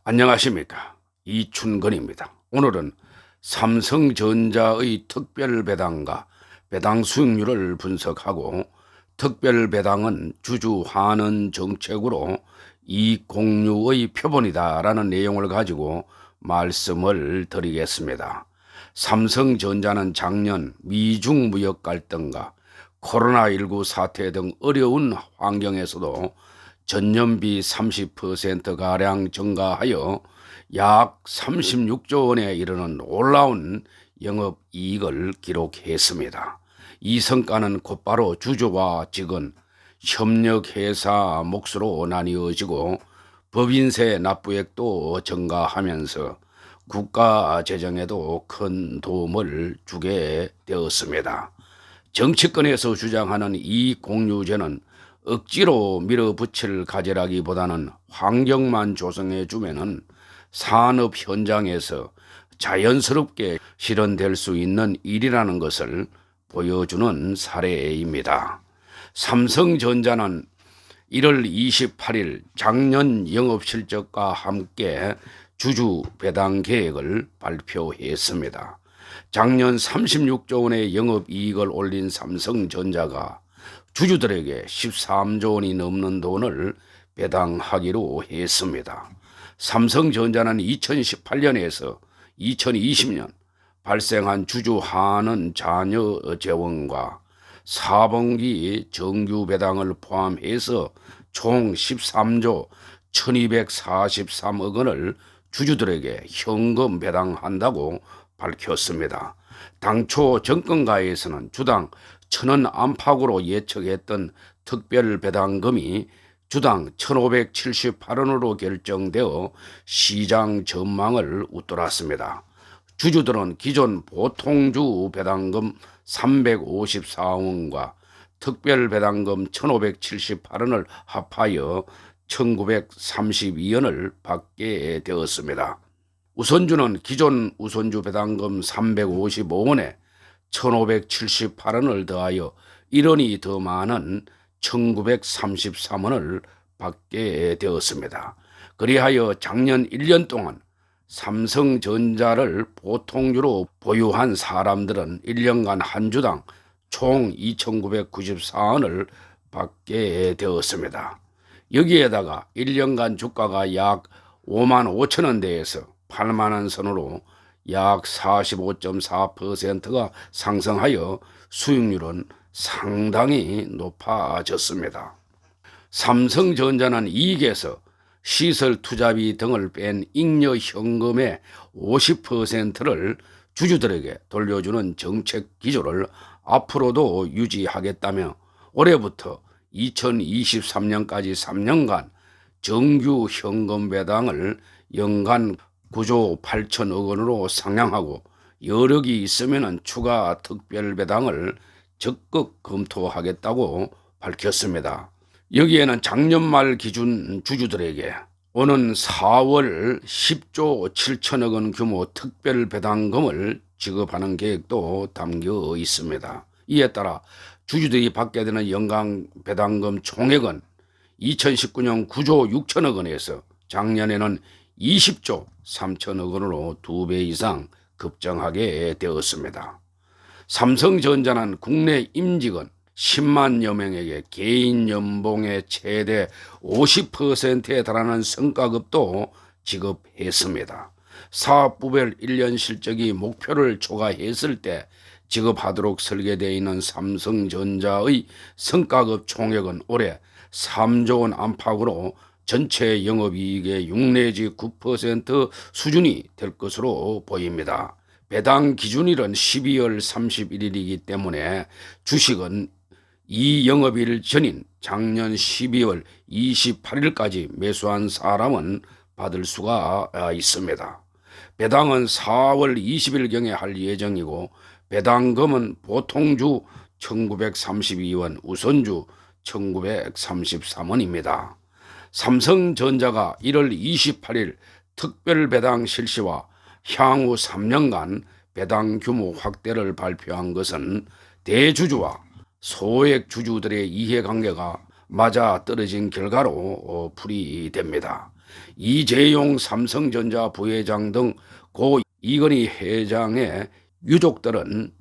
안녕하십니까, 이춘건입니다. 오늘은 삼성전자의 특별배당과 배당 수익률을 분석하고, 특별배당은 주주 환원 정책으로 이익 공유의 표본이다라는 내용을 가지고 말씀을 드리겠습니다. 삼성전자는 작년 미중 무역 갈등과 코로나19 사태 등 어려운 환경에서도 전년비 30%가량 증가하여 약 36조 원에 이르는 놀라운 영업이익을 기록했습니다. 이 성과는 곧바로 주주와 직원, 협력회사 몫으로 나뉘어지고 법인세 납부액도 증가하면서 국가 재정에도 큰 도움을 주게 되었습니다. 정치권에서 주장하는 이익공유제는 억지로 밀어붙일 과제라기보다는 환경만 조성해주면 산업 현장에서 자연스럽게 실현될 수 있는 일이라는 것을 보여주는 사례입니다. 삼성전자는 1월 28일 작년 영업실적과 함께 주주 배당 계획을 발표했습니다. 작년 36조 원의 영업이익을 올린 삼성전자가 주주들에게 13조 원이 넘는 돈을 배당하기로 했습니다. 삼성전자는 2018년에서 2020년 발생한 주주 환원 잔여 재원과 4분기 정규 배당을 포함해서 총 13조 1243억 원을 주주들에게 현금 배당한다고 밝혔습니다. 당초 정권가에서는 주당 1,000원 안팎으로 예측했던 특별 배당금이 주당 1,578원으로 결정되어 시장 전망을 웃돌았습니다. 주주들은 기존 보통주 배당금 354원과 특별 배당금 1,578원을 합하여 1,932원을 받게 되었습니다. 우선주는 기존 우선주 배당금 355원에 1,578원을 더하여 1원이 더 많은 1,933원을 받게 되었습니다. 그리하여 작년 1년 동안 삼성전자를 보통주로 보유한 사람들은 1년간 한 주당 총 2,994원을 받게 되었습니다. 여기에다가 1년간 주가가 약 5만 5천 원대에서 8만 원 선으로 약 45.4%가 상승하여 수익률은 상당히 높아졌습니다. 삼성전자는 이익에서 시설 투자비 등을 뺀 잉여 현금의 50%를 주주들에게 돌려주는 정책 기조를 앞으로도 유지하겠다며 올해부터 2023년까지 3년간 정규 현금 배당을 연간 9조 8천억 원으로 상향하고 여력이 있으면 추가 특별 배당을 적극 검토하겠다고 밝혔습니다. 여기에는 작년 말 기준 주주들에게 오는 4월 10조 7천억 원 규모 특별 배당금을 지급하는 계획도 담겨 있습니다. 이에 따라 주주들이 받게 되는 연간 배당금 총액은 2019년 9조 6천억 원에서 작년에는 20조 3천억 원으로 2배 이상 급증하게 되었습니다. 삼성전자는 국내 임직원 10만여 명에게 개인 연봉의 최대 50%에 달하는 성과급도 지급했습니다. 사업부별 1년 실적이 목표를 초과했을 때 지급하도록 설계되어 있는 삼성전자의 성과급 총액은 올해 3조 원 안팎으로 전체 영업이익의 6 내지 9% 수준이 될 것으로 보입니다. 배당 기준일은 12월 31일이기 때문에 주식은 이 영업일 전인 작년 12월 28일까지 매수한 사람은 받을 수가 있습니다. 배당은 4월 20일경에 할 예정이고 배당금은 보통주 1,932원, 우선주 1,933원입니다. 삼성전자가 1월 28일 특별배당 실시와 향후 3년간 배당 규모 확대를 발표한 것은 대주주와 소액 주주들의 이해관계가 맞아떨어진 결과로 풀이됩니다. 이재용 삼성전자 부회장 등 고 이건희 회장의 유족들은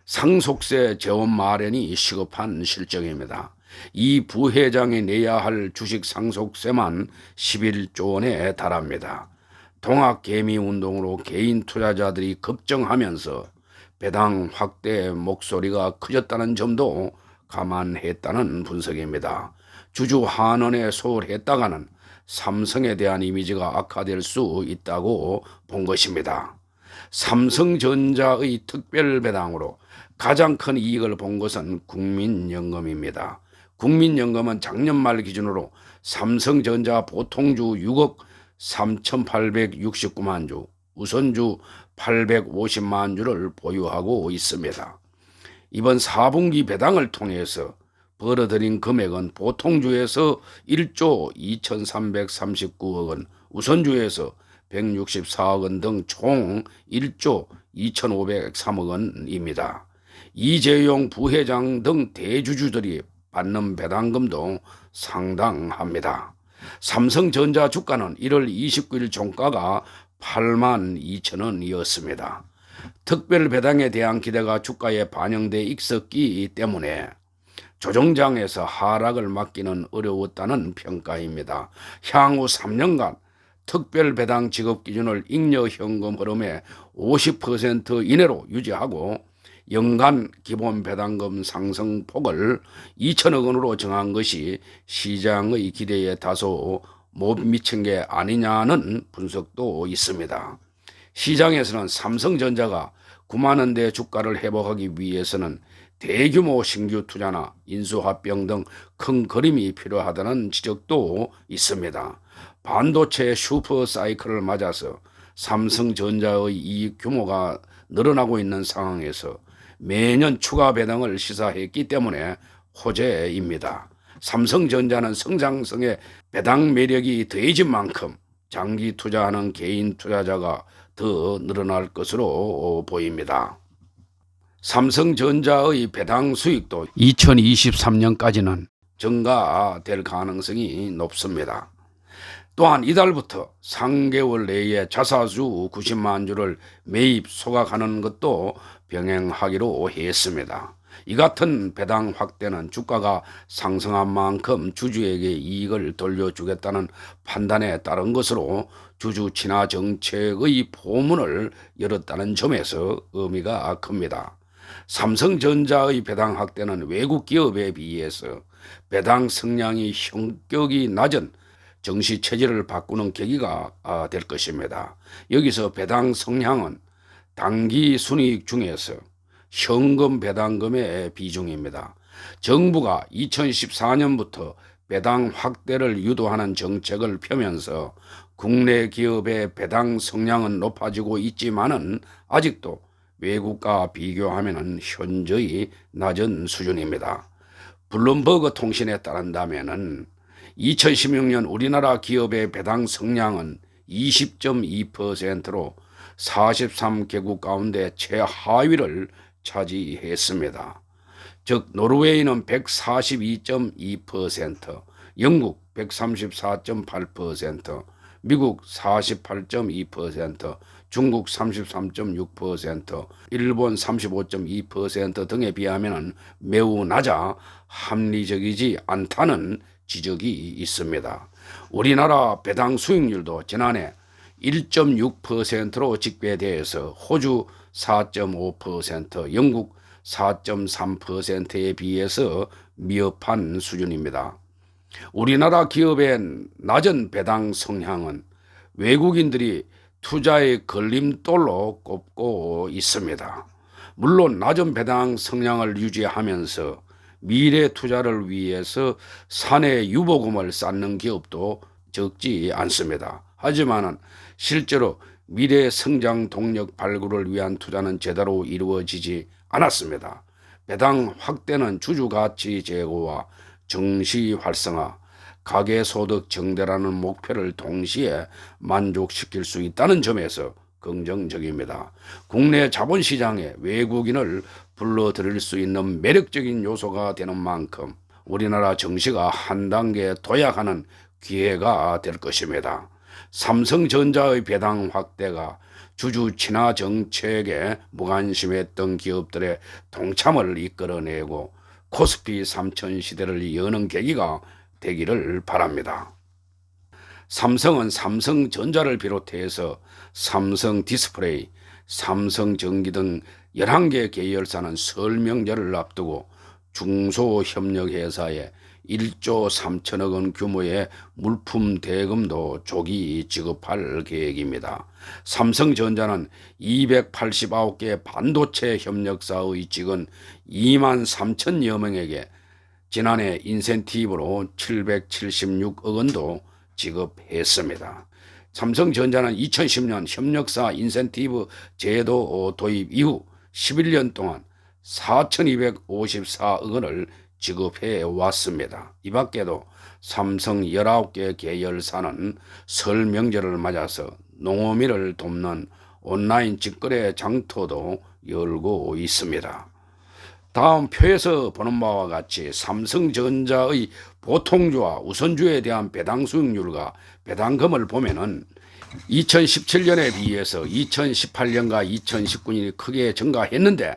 상속세 재원 마련이 시급한 실정입니다. 이 부회장이 내야 할 주식 상속세만 11조 원에 달합니다. 동학개미운동으로 개인 투자자들이 급증하면서 배당 확대 목소리가 커졌다는 점도 감안했다는 분석입니다. 주주 환원에 소홀했다가는 삼성에 대한 이미지가 악화될 수 있다고 본 것입니다. 삼성전자의 특별 배당으로 가장 큰 이익을 본 것은 국민연금입니다. 국민연금은 작년 말 기준으로 삼성전자 보통주 6억 3,869만 주, 우선주 850만 주를 보유하고 있습니다. 이번 4분기 배당을 통해서 벌어들인 금액은 보통주에서 1조 2,339억 원, 우선주에서 164억 원 등 총 1조 2,503억 원입니다. 이재용 부회장 등 대주주들이 받는 배당금도 상당합니다. 삼성전자 주가는 1월 29일 종가가 82,000원이었습니다. 특별 배당에 대한 기대가 주가에 반영돼 있었기 때문에 조정장에서 하락을 막기는 어려웠다는 평가입니다. 향후 3년간 특별 배당 지급 기준을 잉여 현금 흐름의 50% 이내로 유지하고 연간 기본 배당금 상승폭을 2천억 원으로 정한 것이 시장의 기대에 다소 못 미친 게 아니냐는 분석도 있습니다. 시장에서는 삼성전자가 9만 원대 주가를 회복하기 위해서는 대규모 신규 투자나 인수합병 등 큰 그림이 필요하다는 지적도 있습니다. 반도체 슈퍼사이클을 맞아서 삼성전자의 이익 규모가 늘어나고 있는 상황에서 매년 추가 배당을 시사했기 때문에 호재입니다. 삼성전자는 성장성의 배당 매력이 더해진 만큼 장기 투자하는 개인 투자자가 더 늘어날 것으로 보입니다. 삼성전자의 배당 수익도 2023년까지는 증가될 가능성이 높습니다. 또한 이달부터 3개월 내에 자사주 90만 주를 매입 소각하는 것도 병행하기로 했습니다. 이 같은 배당 확대는 주가가 상승한 만큼 주주에게 이익을 돌려주겠다는 판단에 따른 것으로 주주 친화 정책의 포문을 열었다는 점에서 의미가 큽니다. 삼성전자의 배당 확대는 외국 기업에 비해서 배당 성량이 성격이 낮은 정시 체질을 바꾸는 계기가 될 것입니다. 여기서 배당 성향은 당기 순이익 중에서 현금 배당금의 비중입니다. 정부가 2014년부터 배당 확대를 유도하는 정책을 펴면서 국내 기업의 배당 성량은 높아지고 있지만은 아직도 외국과 비교하면 현저히 낮은 수준입니다. 블룸버그 통신에 따른다면 2016년 우리나라 기업의 배당 성량은 20.2%로 43개국 가운데 최하위를 차지했습니다. 즉 노르웨이는 142.2%, 영국 134.8%, 미국 48.2%, 중국 33.6%, 일본 35.2% 등에 비하면 매우 낮아 합리적이지 않다는 지적이 있습니다. 우리나라 배당 수익률도 지난해 1.6%로 집계돼서 호주 4.5%, 영국 4.3%에 비해서 미흡한 수준입니다. 우리나라 기업의 낮은 배당 성향은 외국인들이 투자의 걸림돌로 꼽고 있습니다. 물론 낮은 배당 성향을 유지하면서 미래 투자를 위해서 사내 유보금을 쌓는 기업도 적지 않습니다. 하지만 실제로 미래 성장 동력 발굴을 위한 투자는 제대로 이루어지지 않았습니다. 배당 확대는 주주가치 제고와 정시 활성화, 가계소득 증대라는 목표를 동시에 만족시킬 수 있다는 점에서 긍정적입니다. 국내 자본시장에 외국인을 불러들일 수 있는 매력적인 요소가 되는 만큼 우리나라 정시가 한 단계 도약하는 기회가 될 것입니다. 삼성전자의 배당 확대가 주주 친화 정책에 무관심했던 기업들의 동참을 이끌어내고 코스피 3000 시대를 여는 계기가 되기를 바랍니다. 삼성은 삼성전자를 비롯해서 삼성디스플레이, 삼성전기 등 11개 계열사는 설 명절을 앞두고 중소협력회사에 1조 3천억 원 규모의 물품 대금도 조기 지급할 계획입니다. 삼성전자는 289개 반도체 협력사의 직원 2만 3천여 명에게 지난해 인센티브로 776억 원도 지급했습니다. 삼성전자는 2010년 협력사 인센티브 제도 도입 이후 11년 동안 4,254억 원을 지급해 왔습니다. 이 밖에도 삼성 19개 계열사는 설 명절을 맞아서 농어민을 돕는 온라인 직거래 장터도 열고 있습니다. 다음 표에서 보는 바와 같이 삼성전자의 보통주와 우선주에 대한 배당 수익률과 배당금을 보면은 2017년에 비해서 2018년과 2019년이 크게 증가했는데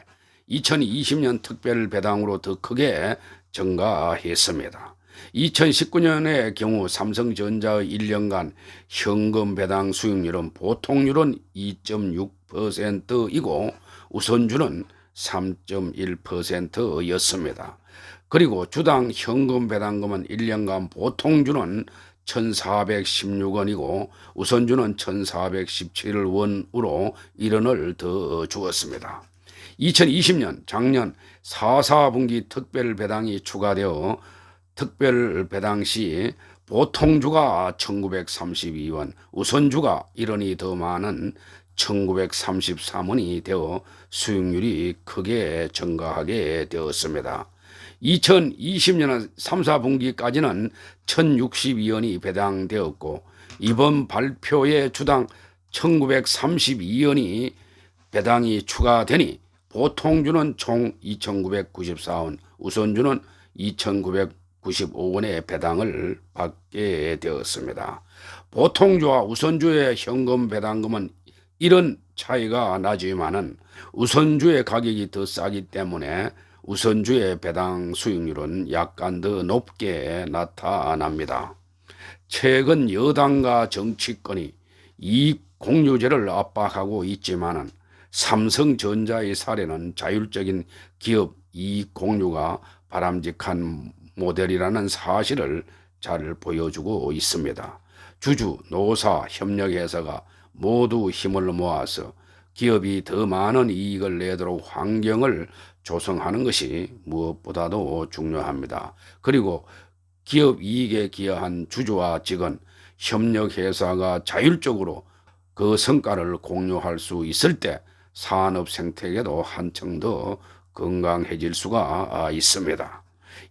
2020년 특별 배당으로 더 크게 증가했습니다. 2019년의 경우 삼성전자의 1년간 현금 배당 수익률은 보통률은 2.6%이고 우선주는 3.1%였습니다. 그리고 주당 현금 배당금은 1년간 보통주는 1,416원이고 우선주는 1,417원으로 1원을 더 주었습니다. 2020년 작년 4분기 특별 배당이 추가되어 특별 배당 시 보통주가 1,932원, 우선주가 1원이 더 많은 1,933원이 되어 수익률이 크게 증가하게 되었습니다. 2020년 3, 4분기까지는 1,062원이 배당되었고 이번 발표에 주당 1,932원이 배당이 추가되니 보통주는 총 2,994원, 우선주는 2,995원의 배당을 받게 되었습니다. 보통주와 우선주의 현금 배당금은 이런 차이가 나지만은 우선주의 가격이 더 싸기 때문에 우선주의 배당 수익률은 약간 더 높게 나타납니다. 최근 여당과 정치권이 이익 공유제를 압박하고 있지만은 삼성전자의 사례는 자율적인 기업 이익 공유가 바람직한 모델이라는 사실을 잘 보여주고 있습니다. 주주, 노사, 협력회사가 모두 힘을 모아서 기업이 더 많은 이익을 내도록 환경을 조성하는 것이 무엇보다도 중요합니다. 그리고 기업 이익에 기여한 주주와 직원, 협력회사가 자율적으로 그 성과를 공유할 수 있을 때 산업 생태계도 한층 더 건강해질 수가 있습니다.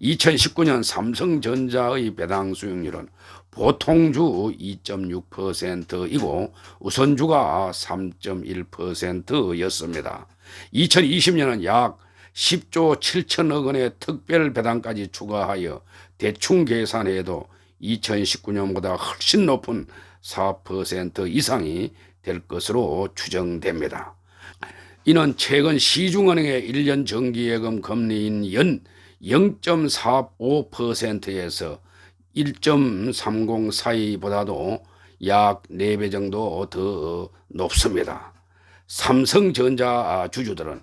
2019년 삼성전자의 배당 수익률은 보통주 2.6%이고 우선주가 3.1%였습니다. 2020년은 약 10조 7천억 원의 특별 배당까지 추가하여 대충 계산해도 2019년보다 훨씬 높은 4% 이상이 될 것으로 추정됩니다. 이는 최근 시중은행의 1년 정기예금 금리인 연 0.45%에서 1.30 사이보다도 약 4배 정도 더 높습니다. 삼성전자 주주들은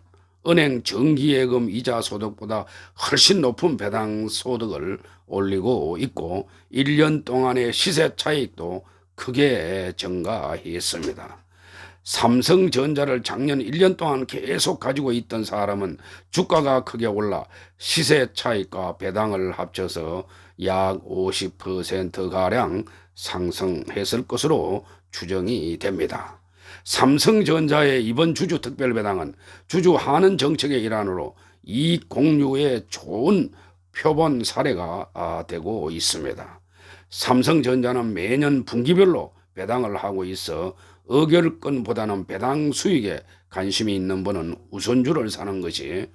은행 정기예금 이자 소득보다 훨씬 높은 배당 소득을 올리고 있고 1년 동안의 시세 차익도 크게 증가했습니다. 삼성전자를 작년 1년 동안 계속 가지고 있던 사람은 주가가 크게 올라 시세 차익과 배당을 합쳐서 약 50%가량 상승했을 것으로 추정이 됩니다. 삼성전자의 이번 주주 특별배당은 주주 환원 정책의 일환으로 이익 공유에 좋은 표본 사례가 되고 있습니다. 삼성전자는 매년 분기별로 배당을 하고 있어 의결권보다는 배당 수익에 관심이 있는 분은 우선주를 사는 것이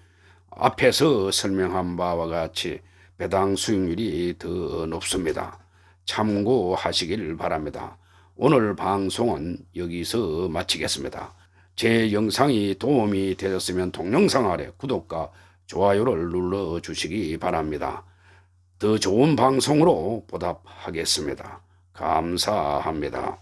앞에서 설명한 바와 같이 배당 수익률이 더 높습니다. 참고하시길 바랍니다. 오늘 방송은 여기서 마치겠습니다. 제 영상이 도움이 되셨으면 동영상 아래 구독과 좋아요를 눌러주시기 바랍니다. 더 좋은 방송으로 보답하겠습니다. 감사합니다.